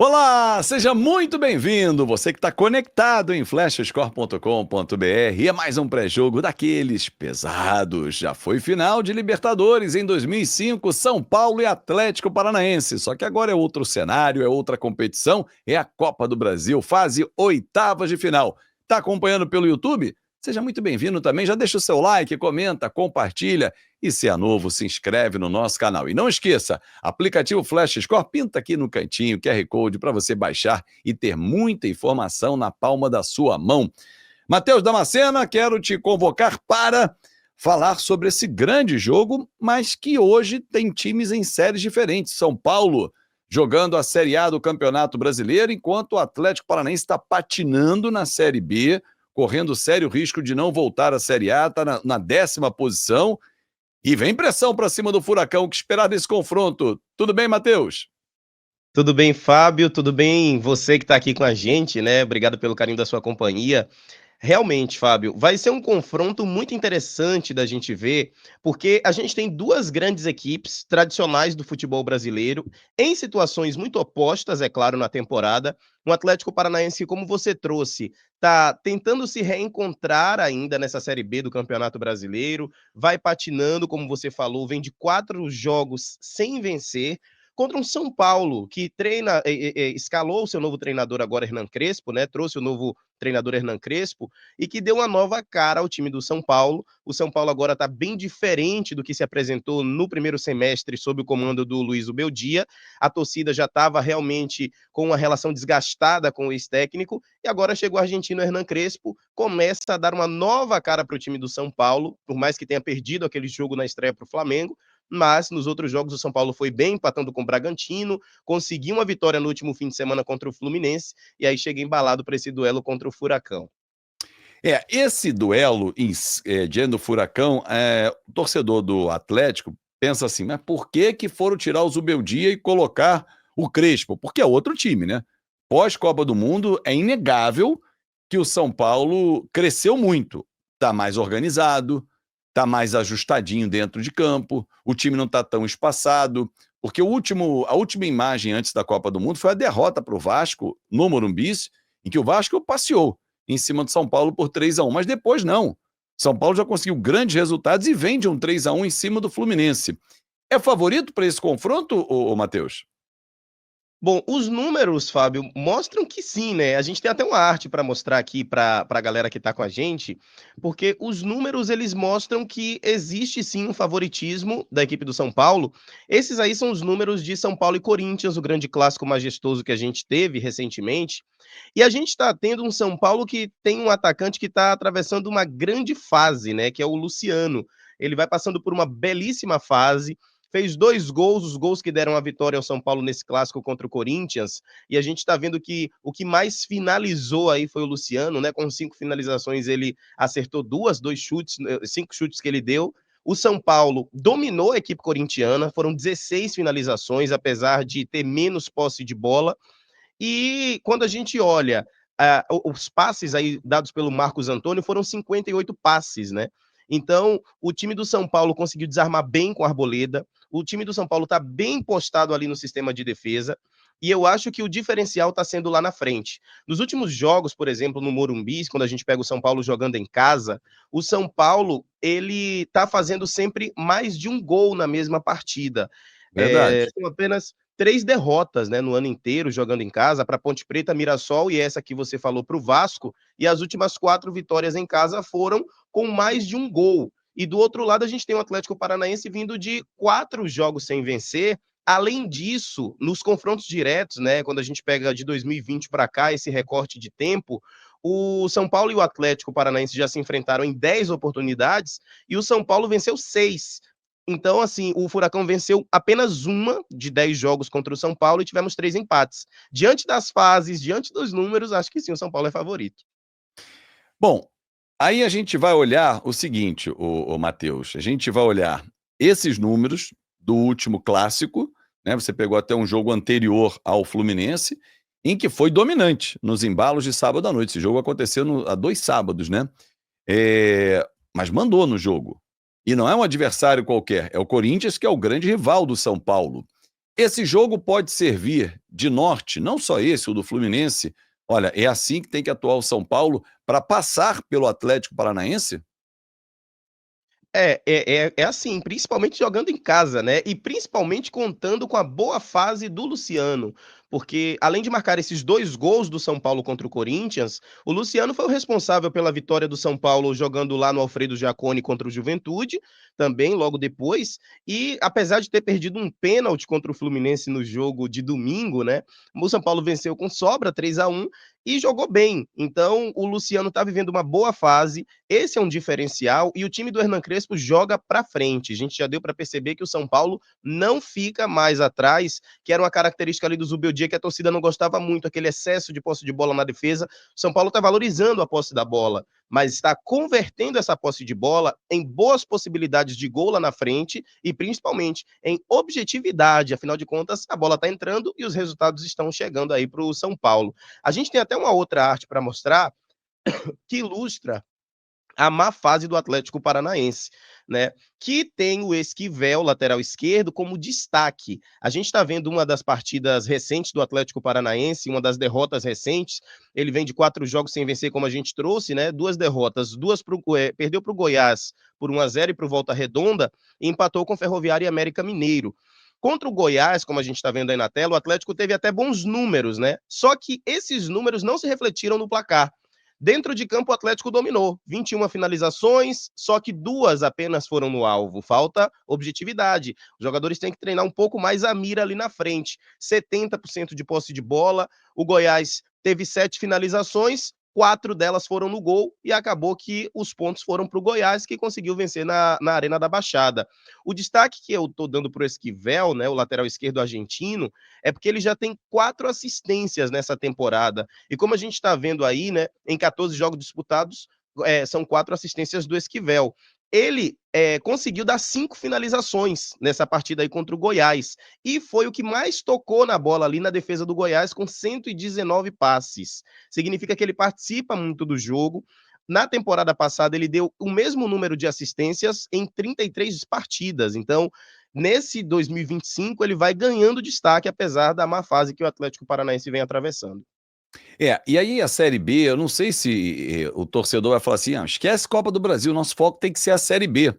Olá, seja muito bem-vindo, você que está conectado em flashscore.com.br e é mais um pré-jogo daqueles pesados. Já foi final de Libertadores em 2005, São Paulo e Atlético Paranaense, só que agora é outro cenário, é outra competição, é a Copa do Brasil, fase oitavas de final. Tá acompanhando pelo YouTube? Seja muito bem-vindo também, já deixa o seu like, comenta, compartilha e se é novo, se inscreve no nosso canal. E não esqueça, aplicativo Flash Score, pinta aqui no cantinho o QR Code para você baixar e ter muita informação na palma da sua mão. Matheus Damascena, quero te convocar para falar sobre esse grande jogo, mas que hoje tem times em séries diferentes. São Paulo jogando a Série A do Campeonato Brasileiro, enquanto o Atlético Paranaense está patinando na Série B, correndo sério risco de não voltar à Série A, está na 10ª posição. E vem pressão para cima do Furacão. O que esperar desse confronto? Tudo bem, Matheus? Tudo bem, Fábio? Tudo bem você que está aqui com a gente, né? Obrigado pelo carinho da sua companhia. Realmente, Fábio, vai ser um confronto muito interessante da gente ver, porque a gente tem duas grandes equipes tradicionais do futebol brasileiro, em situações muito opostas, é claro, na temporada. O Atlético Paranaense, como você trouxe, está tentando se reencontrar ainda nessa Série B do Campeonato Brasileiro, vai patinando, como você falou, vem de 4 jogos sem vencer, contra um São Paulo que treina, escalou o seu novo treinador agora, Hernan Crespo, né? Trouxe o novo treinador Hernan Crespo e que deu uma nova cara ao time do São Paulo. O São Paulo agora está bem diferente do que se apresentou no primeiro semestre sob o comando do Luiz Ubeldia. A torcida já estava realmente com uma relação desgastada com o ex-técnico e agora chegou o argentino Hernan Crespo, começa a dar uma nova cara para o time do São Paulo, por mais que tenha perdido aquele jogo na estreia para o Flamengo, mas nos outros jogos o São Paulo foi bem, empatando com o Bragantino, conseguiu uma vitória no último fim de semana contra o Fluminense, e aí chega embalado para esse duelo contra o Furacão. Esse duelo diante do Furacão, o torcedor do Atlético pensa assim, mas por que foram tirar o Zubeldia e colocar o Crespo? Porque é outro time, né? Pós-Copa do Mundo, é inegável que o São Paulo cresceu muito. Tá mais organizado, tá mais ajustadinho dentro de campo, o time não tá tão espaçado, porque a última imagem antes da Copa do Mundo foi a derrota para o Vasco no Morumbi, em que o Vasco passeou em cima do São Paulo por 3-1, mas depois não. São Paulo já conseguiu grandes resultados e vem de um 3-1 em cima do Fluminense. É favorito para esse confronto, Matheus? Bom, os números, Fábio, mostram que sim, né? A gente tem até uma arte para mostrar aqui para a galera que está com a gente, porque os números eles mostram que existe sim um favoritismo da equipe do São Paulo. Esses aí são os números de São Paulo e Corinthians, o grande clássico majestoso que a gente teve recentemente. E a gente está tendo um São Paulo que tem um atacante que está atravessando uma grande fase, né? Que é o Luciano. Ele vai passando por uma belíssima fase, fez 2 gols, os gols que deram a vitória ao São Paulo nesse clássico contra o Corinthians, e a gente está vendo que o que mais finalizou aí foi o Luciano, né? Com 5 finalizações, ele acertou 2 chutes, 5 chutes que ele deu. O São Paulo dominou a equipe corintiana, foram 16 finalizações, apesar de ter menos posse de bola. E quando a gente olha os passes aí dados pelo Marcos Antônio, foram 58 passes, né? Então, o time do São Paulo conseguiu desarmar bem com a Arboleda, o time do São Paulo está bem postado ali no sistema de defesa, e eu acho que o diferencial está sendo lá na frente. Nos últimos jogos, por exemplo, no Morumbi, quando a gente pega o São Paulo jogando em casa, o São Paulo, ele está fazendo sempre mais de um gol na mesma partida. Verdade. São apenas 3 derrotas, né, no ano inteiro jogando em casa, para Ponte Preta, Mirassol e essa que você falou para o Vasco, e as últimas 4 vitórias em casa foram com mais de um gol. E do outro lado a gente tem o Atlético Paranaense vindo de 4 jogos sem vencer. Além disso, nos confrontos diretos, né, quando a gente pega de 2020 para cá, esse recorte de tempo, o São Paulo e o Atlético Paranaense já se enfrentaram em 10 oportunidades e o São Paulo venceu 6. Então, assim, o Furacão venceu apenas uma de 10 jogos contra o São Paulo e tivemos 3 empates. Diante das fases, diante dos números, acho que sim, o São Paulo é favorito. Bom, aí a gente vai olhar o seguinte, o Matheus, a gente vai olhar esses números do último clássico, né? Você pegou até um jogo anterior ao Fluminense, em que foi dominante nos embalos de sábado à noite. Esse jogo aconteceu há 2 sábados, né? Mas mandou no jogo. E não é um adversário qualquer, é o Corinthians, que é o grande rival do São Paulo. Esse jogo pode servir de norte, não só esse, o do Fluminense. Olha, é assim que tem que atuar o São Paulo para passar pelo Atlético Paranaense? É assim, principalmente jogando em casa, né, e principalmente contando com a boa fase do Luciano, porque além de marcar esses 2 gols do São Paulo contra o Corinthians, o Luciano foi o responsável pela vitória do São Paulo jogando lá no Alfredo Jaconi contra o Juventude, também logo depois, e apesar de ter perdido um pênalti contra o Fluminense no jogo de domingo, né, o São Paulo venceu com sobra 3-1 e jogou bem. Então o Luciano está vivendo uma boa fase, esse é um diferencial e o time do Hernan Crespo joga para frente. A gente já deu para perceber que o São Paulo não fica mais atrás, que era uma característica ali do Zubeldia que a torcida não gostava muito, aquele excesso de posse de bola na defesa. O São Paulo está valorizando a posse da bola, mas está convertendo essa posse de bola em boas possibilidades de gol lá na frente e principalmente em objetividade. Afinal de contas, a bola está entrando e os resultados estão chegando aí para o São Paulo. A gente tem até uma outra arte para mostrar que ilustra a má fase do Atlético Paranaense, né? Que tem o Esquivel, lateral esquerdo, como destaque. A gente está vendo uma das partidas recentes do Atlético Paranaense, uma das derrotas recentes. Ele vem de 4 jogos sem vencer, como a gente trouxe, né? 2 derrotas, perdeu para o Goiás por 1-0 e para o Volta Redonda, e empatou com Ferroviário e América Mineiro. Contra o Goiás, como a gente está vendo aí na tela, o Atlético teve até bons números, né? Só que esses números não se refletiram no placar. Dentro de campo, o Atlético dominou. 21 finalizações, só que 2 apenas foram no alvo. Falta objetividade. Os jogadores têm que treinar um pouco mais a mira ali na frente. 70% de posse de bola. O Goiás teve 7 finalizações, 4 delas foram no gol e acabou que os pontos foram para o Goiás, que conseguiu vencer na Arena da Baixada. O destaque que eu estou dando para o Esquivel, né, o lateral esquerdo argentino, é porque ele já tem 4 assistências nessa temporada. E como a gente está vendo aí, né, em 14 jogos disputados, são 4 assistências do Esquivel. Ele conseguiu dar 5 finalizações nessa partida aí contra o Goiás. E foi o que mais tocou na bola ali na defesa do Goiás, com 119 passes. Significa que ele participa muito do jogo. Na temporada passada, ele deu o mesmo número de assistências em 33 partidas. Então, nesse 2025, ele vai ganhando destaque, apesar da má fase que o Atlético Paranaense vem atravessando. E aí a Série B, eu não sei se o torcedor vai falar assim: ah, esquece Copa do Brasil, nosso foco tem que ser a Série B,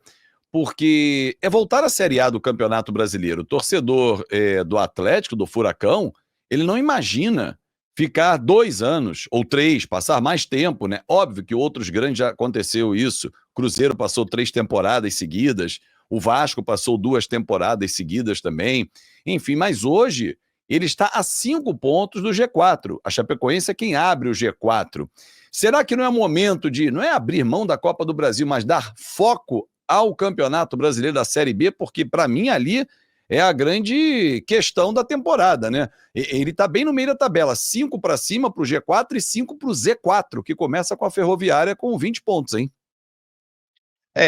porque é voltar à Série A do Campeonato Brasileiro. O torcedor do Atlético, do Furacão, ele não imagina ficar 2 anos ou 3, passar mais tempo, né? Óbvio que outros grandes já aconteceu isso. Cruzeiro passou 3 temporadas seguidas, o Vasco passou 2 temporadas seguidas também. Enfim, mas hoje ele está a 5 pontos do G4. A Chapecoense é quem abre o G4. Será que não é momento de, não é abrir mão da Copa do Brasil, mas dar foco ao Campeonato Brasileiro da Série B? Porque, para mim, ali é a grande questão da temporada, né? Ele está bem no meio da tabela. 5 para cima para o G4 e 5 para o Z4, que começa com a Ferroviária com 20 pontos, hein?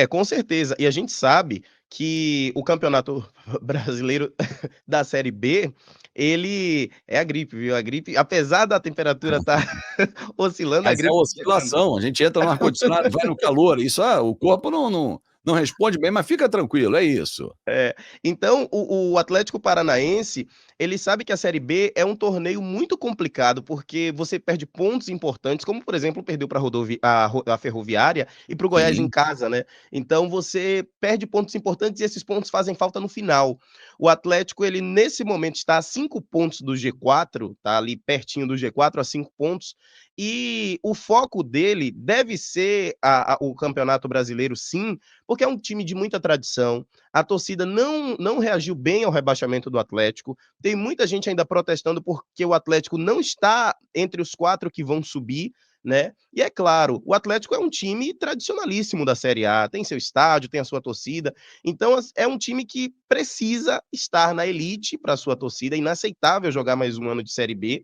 Com certeza. E a gente sabe que o Campeonato Brasileiro da Série B, ele é a gripe, viu? A gripe, apesar da temperatura estar oscilando, a Mas é gripe tá chegando. oscilação. A gente entra no ar-condicionado, vai no calor. Isso, o corpo não responde bem, mas fica tranquilo, é isso. É, então o Atlético Paranaense, ele sabe que a Série B é um torneio muito complicado, porque você perde pontos importantes, como por exemplo, perdeu para a Ferroviária e para o Goiás em Sim. casa, né. Então você perde pontos importantes e esses pontos fazem falta no final. O Atlético, ele nesse momento está a 5 pontos do G4, tá ali pertinho do G4, a 5 pontos, e o foco dele deve ser o Campeonato Brasileiro sim, porque é um time de muita tradição, a torcida não reagiu bem ao rebaixamento do Atlético. Tem muita gente ainda protestando porque o Atlético não está entre os 4 que vão subir, né. E é claro, o Atlético é um time tradicionalíssimo da Série A, tem seu estádio, tem a sua torcida, então é um time que precisa estar na elite para a sua torcida, é inaceitável jogar mais um ano de Série B.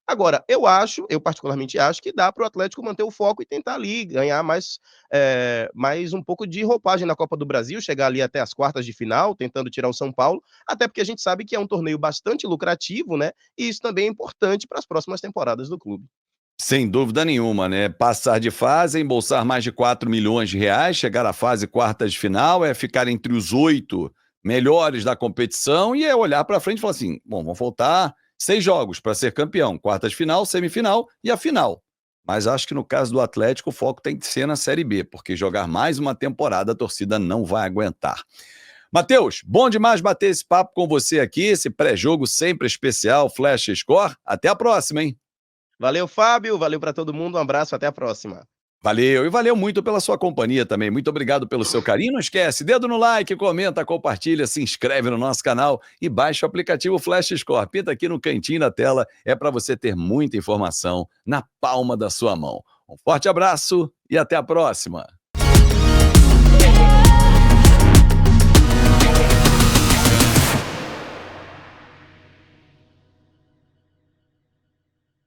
Agora, eu particularmente acho que dá para o Atlético manter o foco e tentar ali ganhar mais um pouco de roupagem na Copa do Brasil, chegar ali até as quartas de final, tentando tirar o São Paulo, até porque a gente sabe que é um torneio bastante lucrativo, né? E isso também é importante para as próximas temporadas do clube. Sem dúvida nenhuma, né? Passar de fase, embolsar mais de 4 milhões de reais, chegar à fase quartas de final, é ficar entre os 8 melhores da competição e é olhar para frente e falar assim, bom, vão faltar 6 jogos para ser campeão, quartas de final, semifinal e a final. Mas acho que no caso do Atlético o foco tem que ser na Série B, porque jogar mais uma temporada a torcida não vai aguentar. Matheus, bom demais bater esse papo com você aqui, esse pré-jogo sempre especial, Flash Score. Até a próxima, hein? Valeu, Fábio. Valeu para todo mundo. Um abraço. Até a próxima. Valeu, e valeu muito pela sua companhia também. Muito obrigado pelo seu carinho. Não esquece, dedo no like, comenta, compartilha, se inscreve no nosso canal e baixa o aplicativo Flash Score. Pinta aqui no cantinho da tela, é para você ter muita informação na palma da sua mão. Um forte abraço e até a próxima.